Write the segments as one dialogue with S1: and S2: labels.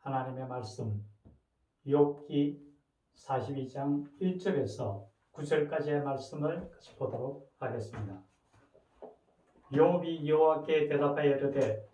S1: 하나님의 말씀 욥기 42장 1절에서 9절까지의 말씀을 같이 보도록 하겠습니다. 욥이 여호와께 대답하여 이르되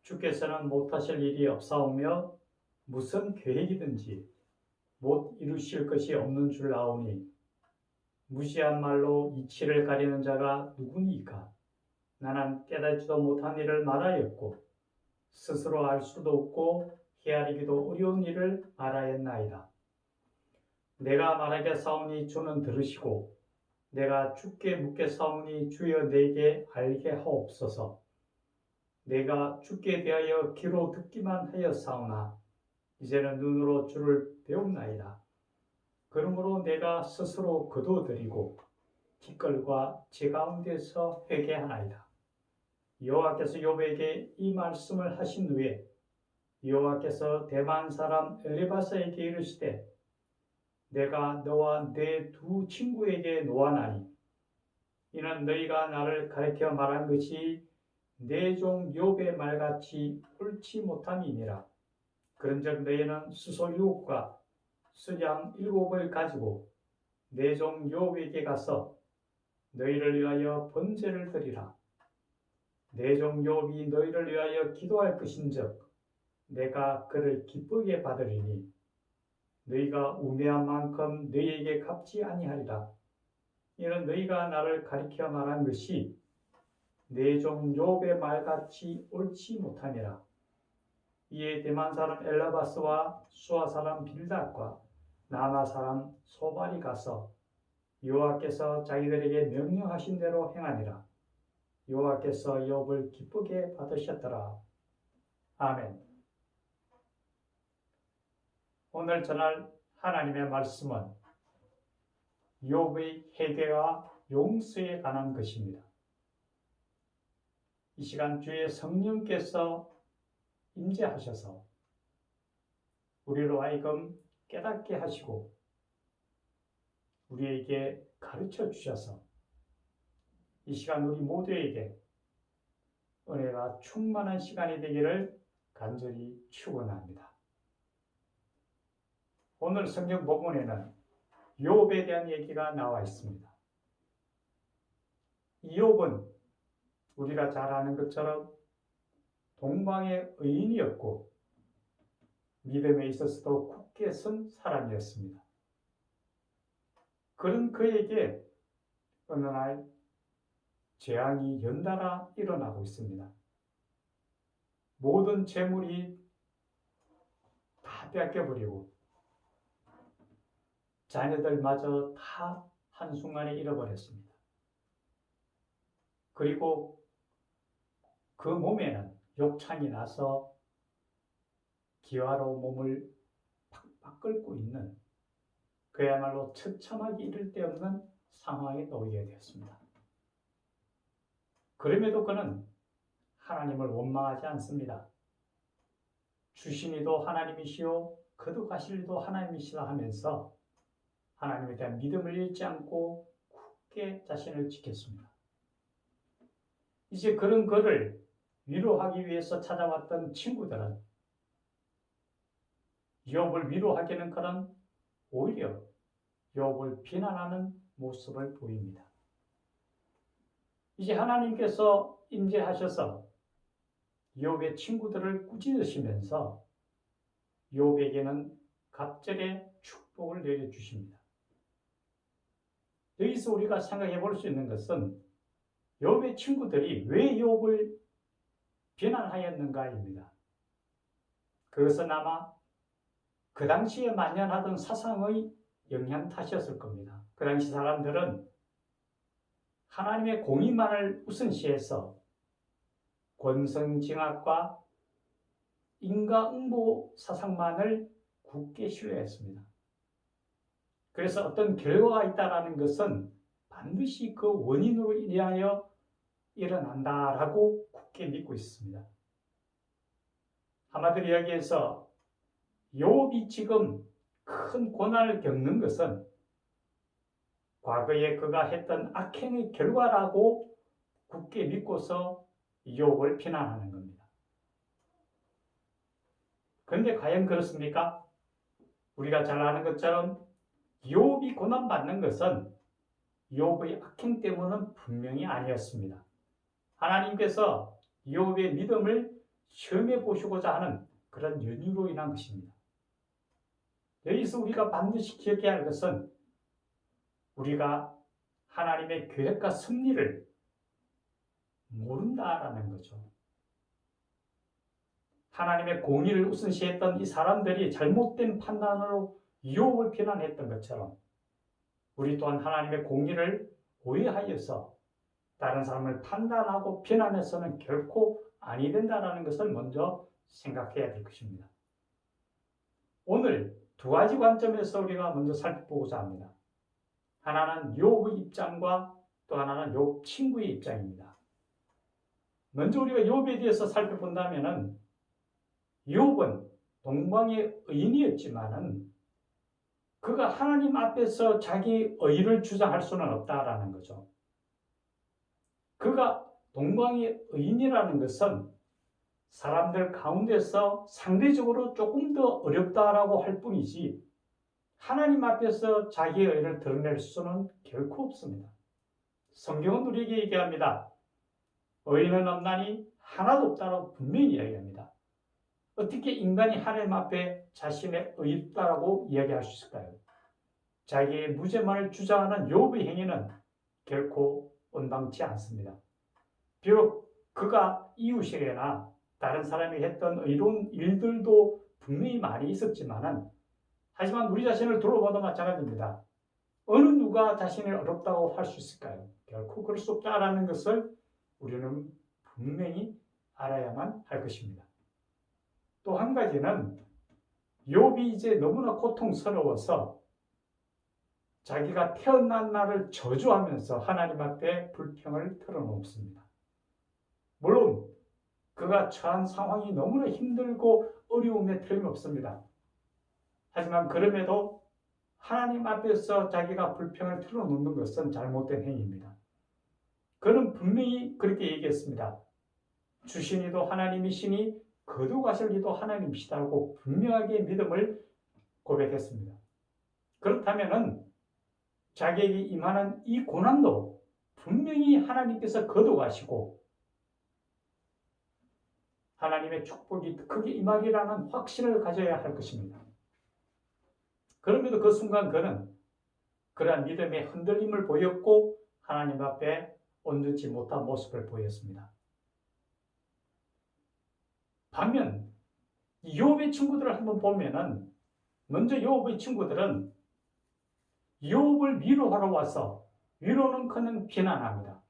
S1: 주께서는 못하실 일이 없사오며 무슨 계획이든지 못 이루실 것이 없는 줄 아오니 무시한 말로 이치를 가리는 자가 누구니까? 나는 깨닫지도 못한 일을 말하였고 스스로 알 수도 없고 헤아리기도 어려운 일을 말하였나이다. 내가 말하겠사오니 주는 들으시고 내가 주께 묻겠사오니 주여 내게 알게 하옵소서. 내가 주께 대하여 귀로 듣기만 하였사오나 이제는 눈으로 주를 배움나이다. 그러므로 내가 스스로 거두어드리고 티끌과 제 가운데서 회개하나이다. 여호와께서 욥에게 이 말씀을 하신 후에 여호와께서 대만 사람 엘리바사에게 이르시되 내가 너와 네 두 친구에게 노하나니 이는 너희가 나를 가리켜 말한 것이 내 종 욥의 말같이 옳지 못함이니라. 그런즉 너희는 수소 7과 수양 7을 가지고 내 종 욥에게 가서 너희를 위하여 번제를 드리라. 내 종 욥이 너희를 위하여 기도할 것인즉 내가 그를 기쁘게 받으리니 너희가 우매한 만큼 너희에게 갚지 아니하리라. 이는 너희가 나를 가리켜 말한 것이 내 종 욥의 말같이 옳지 못함이라. 이에 대만 사람 엘라바스와 수아 사람 빌닷과 나마 사람 소발이 가서 여호와께서 자기들에게 명령하신 대로 행하니라. 여호와께서 욥을 기쁘게 받으셨더라. 아멘. 오늘 전할 하나님의 말씀은 욥의 회개와 용서에 관한 것입니다. 이 시간 주의 성령께서 임재하셔서 우리로 하여금 깨닫게 하시고 우리에게 가르쳐 주셔서 이 시간 우리 모두에게 은혜가 충만한 시간이 되기를 간절히 축원합니다. 오늘 성경 본문에는 욥에 대한 얘기가 나와 있습니다. 이 욥은 우리가 잘 아는 것처럼 동방의 의인이었고 믿음에 있어서도 굳게 선 사람이었습니다. 그런 그에게 어느 날 재앙이 연달아 일어나고 있습니다. 모든 재물이 다 뺏겨버리고 자녀들마저 다 한순간에 잃어버렸습니다. 그리고 그 몸에는 욕창이 나서 기화로 몸을 팍팍 끓고 있는 그야말로 처참하기 이를 데 없는 상황에 놓이게 되었습니다. 그럼에도 그는 하나님을 원망하지 않습니다. 주신 이도 하나님이시오 거두가실 이도 하나님이시라 하면서 하나님에 대한 믿음을 잃지 않고 굳게 자신을 지켰습니다. 이제 그런 그를 위로하기 위해서 찾아왔던 친구들은 욥을 위로하기는 그런 오히려 욥을 비난하는 모습을 보입니다. 이제 하나님께서 임재하셔서 욥의 친구들을 꾸짖으시면서 욥에게는 갑절의 축복을 내려주십니다. 여기서 우리가 생각해 볼 수 있는 것은 욥의 친구들이 왜 욥을 비난하였는가입니다. 그것은 아마 그 당시에 만연하던 사상의 영향 탓이었을 겁니다. 그 당시 사람들은 하나님의 공의만을 우선시해서 권선징악과 인과응보 사상만을 굳게 신뢰했습니다. 그래서 어떤 결과가 있다는 것은 반드시 그 원인으로 인하여 일어난다라고 굳게 믿고 있습니다. 한마디로 이야기해서 욥이 지금 큰 고난을 겪는 것은 과거에 그가 했던 악행의 결과라고 굳게 믿고서 욥을 비난하는 겁니다. 그런데 과연 그렇습니까? 우리가 잘 아는 것처럼 욥이 고난받는 것은 욥의 악행 때문은 분명히 아니었습니다. 하나님께서 욥의 믿음을 시험해 보시고자 하는 그런 연유로 인한 것입니다. 여기서 우리가 반드시 기억해야 할 것은 우리가 하나님의 계획과 섭리를 모른다라는 거죠. 하나님의 공의를 우선시했던 이 사람들이 잘못된 판단으로 욥을 비난했던 것처럼 우리 또한 하나님의 공의를 오해하여서 다른 사람을 판단하고 비난해서는 결코 아니 된다는 것을 먼저 생각해야 될 것입니다. 오늘 두 가지 관점에서 우리가 먼저 살펴보고자 합니다. 하나는 욥의 입장과 또 하나는 욥 친구의 입장입니다. 먼저 우리가 욥에 대해서 살펴본다면 욥은 동방의 의인이었지만은 그가 하나님 앞에서 자기 의를 주장할 수는 없다라는 거죠. 그가 동방의 의인이라는 것은 사람들 가운데서 상대적으로 조금 더 어렵다라고 할 뿐이지 하나님 앞에서 자기의 의를 드러낼 수는 결코 없습니다. 성경은 우리에게 얘기합니다. 의인은 없나니 하나도 없다라고 분명히 이야기합니다. 어떻게 인간이 하나님 앞에 자신의 의있다라고 이야기할 수 있을까요? 자기의 무죄만을 주장하는 욥의 행위는 결코 온당치 않습니다. 비록 그가 이웃에게나 다른 사람이 했던 의로운 일들도 분명히 많이 있었지만은 하지만 우리 자신을 돌아봐도 마찬가지입니다. 어느 누가 자신을 어렵다고 할 수 있을까요? 결코 그럴 수 없다라는 것을 우리는 분명히 알아야만 할 것입니다. 또 한 가지는 욥이 이제 너무나 고통스러워서 자기가 태어난 날을 저주하면서 하나님 앞에 불평을 털어놓습니다. 물론 그가 처한 상황이 너무나 힘들고 어려움에 틀림없습니다. 하지만 그럼에도 하나님 앞에서 자기가 불평을 털어놓는 것은 잘못된 행위입니다. 그는 분명히 그렇게 얘기했습니다. 주시니도 하나님이시니 거두가실리도 하나님이시다고 분명하게 믿음을 고백했습니다. 그렇다면 자기에게 임하는 이 고난도 분명히 하나님께서 거두가시고 하나님의 축복이 크게 임하리라는 확신을 가져야 할 것입니다. 그럼에도 그 순간 그는 그러한 믿음의 흔들림을 보였고 하나님 앞에 온전치 못한 모습을 보였습니다. 반면 욥의 친구들을 한번 보면은 먼저 욥의 친구들은 욥을 위로하러 와서 위로는커녕 비난합니다.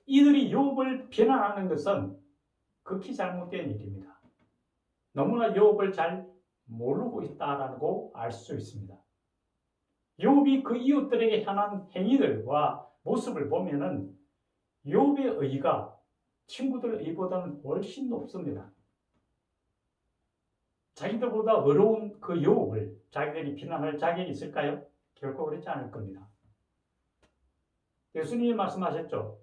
S1: 이들이 욥을 비난하는 것은 극히 잘못된 일입니다. 너무나 욥을 잘 모르고 있다라고 알 수 있습니다. 욥이 그 이웃들에게 향한 행위들과 모습을 보면은 욥의 의가 친구들 의보다는 훨씬 높습니다. 자기들보다 어려운 그 욥을 자기들이 비난할 자격이 있을까요? 결코 그렇지 않을 겁니다. 예수님이 말씀하셨죠.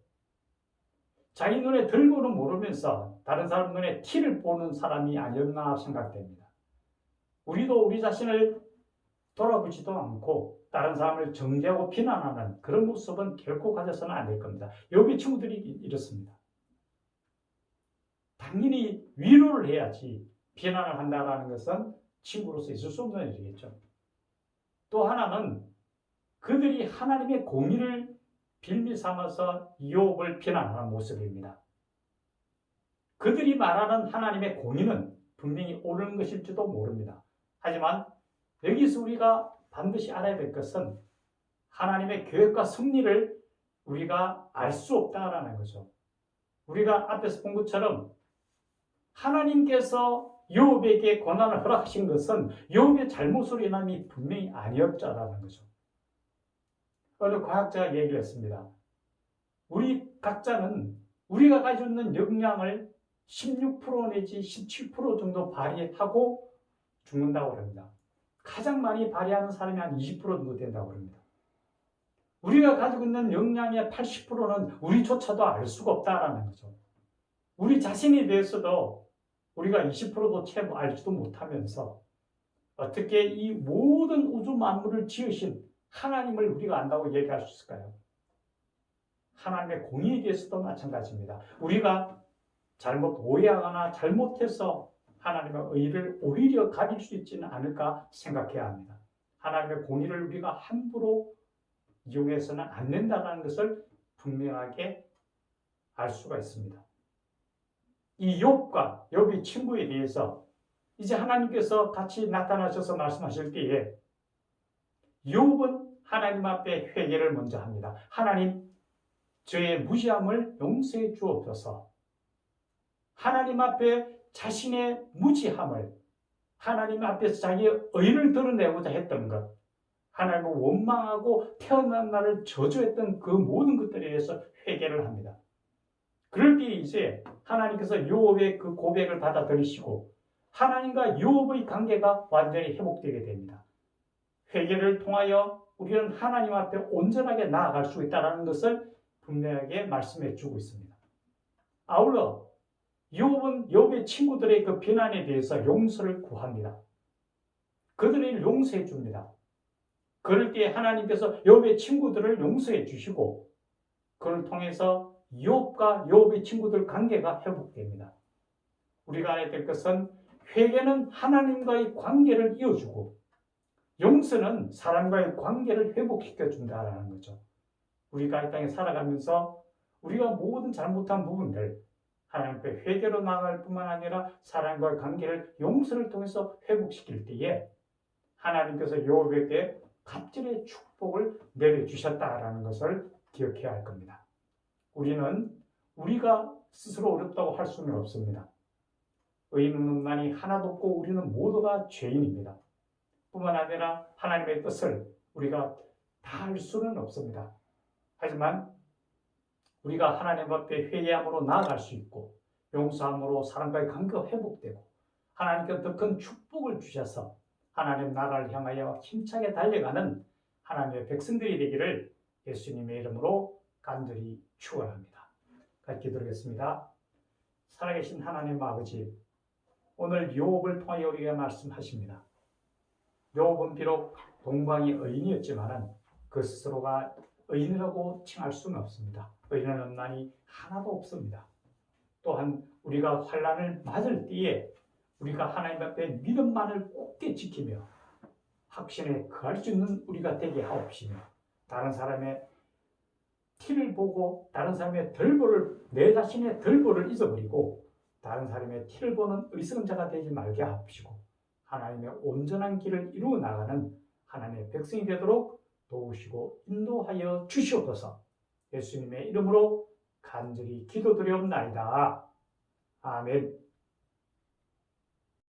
S1: 자기 눈에 들고는 모르면서 다른 사람 눈에 티를 보는 사람이 아니었나 생각됩니다. 우리도 우리 자신을 돌아보지도 않고 다른 사람을 정죄하고 비난하는 그런 모습은 결코 가져서는 안 될 겁니다. 욥의 친구들이 이렇습니다. 당연히 위로를 해야지 비난을 한다는 것은 친구로서 있을 수 없는 일이겠죠. 또 하나는 그들이 하나님의 공의를 빌미 삼아서 욥을 비난하는 모습입니다. 그들이 말하는 하나님의 공의는 분명히 옳은 것일지도 모릅니다. 하지만 여기서 우리가 반드시 알아야 될 것은 하나님의 계획과 섭리를 우리가 알 수 없다라는 거죠. 우리가 앞에서 본 것처럼 하나님께서 욥에게 고난을 허락하신 것은 욥의 잘못으로 인함이 분명히 아니었다라는 거죠. 어느 과학자가 얘기를 했습니다. 우리 각자는 우리가 가지고 있는 역량을 16% 내지 17% 정도 발휘하고 죽는다고 합니다. 가장 많이 발휘하는 사람이 한 20% 정도 된다고 합니다. 우리가 가지고 있는 역량의 80%는 우리조차도 알 수가 없다라는 거죠. 우리 자신에 대해서도 우리가 20%도 채 알지도 못하면서 어떻게 이 모든 우주 만물을 지으신 하나님을 우리가 안다고 얘기할 수 있을까요? 하나님의 공의에 대해서도 마찬가지입니다. 우리가 잘못 오해하거나 잘못해서 하나님의 의를 오히려 가릴 수 있지는 않을까 생각해야 합니다. 하나님의 공의를 우리가 함부로 이용해서는 안 된다는 것을 분명하게 알 수가 있습니다. 이 욥과 욥의 친구에 대해서 이제 하나님께서 같이 나타나셔서 말씀하실 때에 욥은 하나님 앞에 회개를 먼저 합니다. 하나님, 저의 무지함을 용서해 주옵소서. 하나님 앞에 자신의 무지함을, 하나님 앞에서 자기의 의를 드러내고자 했던 것, 하나님을 원망하고 태어난 날을 저주했던 그 모든 것들에 대해서 회개를 합니다. 그럴 때 이제 하나님께서 욥의 그 고백을 받아들이시고 하나님과 욥의 관계가 완전히 회복되게 됩니다. 회개를 통하여 우리는 하나님 앞에 온전하게 나아갈 수 있다는 것을 분명하게 말씀해 주고 있습니다. 아울러 욥은 욥의 친구들의 그 비난에 대해서 용서를 구합니다. 그들을 용서해 줍니다. 그럴 때 하나님께서 욥의 친구들을 용서해 주시고 그를 통해서 욥과 욥의 친구들 관계가 회복됩니다. 우리가 알아야 될 것은 회개는 하나님과의 관계를 이어주고 용서는 사람과의 관계를 회복시켜 준다는 거죠. 우리가 이 땅에 살아가면서 우리가 모든 잘못한 부분들 하나님께 회개로 나아갈 뿐만 아니라 사람과의 관계를 용서를 통해서 회복시킬 때에 하나님께서 욥에게 갑절의 축복을 내려주셨다라는 것을 기억해야 할 겁니다. 우리는 우리가 스스로 어렵다고 할 수는 없습니다. 의인은 없나니 하나도 없고 우리는 모두가 죄인입니다. 뿐만 아니라 하나님의 뜻을 우리가 다 할 수는 없습니다. 하지만 우리가 하나님 앞에 회개함으로 나아갈 수 있고 용서함으로 사람과의 관계가 회복되고 하나님께 더 큰 축복을 주셔서 하나님 나라를 향하여 힘차게 달려가는 하나님의 백성들이 되기를 예수님의 이름으로 간절히 축원합니다. 같이 기도하겠습니다. 살아계신 하나님 아버지, 오늘 욥을 통하여 우리에게 말씀하십니다. 욥은 비록 동방의 의인이었지만 그 스스로가 의인이라고 칭할 수는 없습니다. 의인은 없나니 하나도 없습니다. 또한 우리가 환난을 맞을 때에 우리가 하나님 앞에 믿음만을 굳게 지키며 확신에 거할 수 있는 우리가 되게 하옵시며 다른 사람의 티를 보고 다른 사람의 내 자신의 덜보를 잊어버리고 다른 사람의 티를 보는 의성자가 되지 말게 하옵시고 하나님의 온전한 길을 이루어 나가는 하나님의 백성이 되도록 도우시고 인도하여 주시옵소서. 예수님의 이름으로 간절히 기도드리옵나이다. 아멘.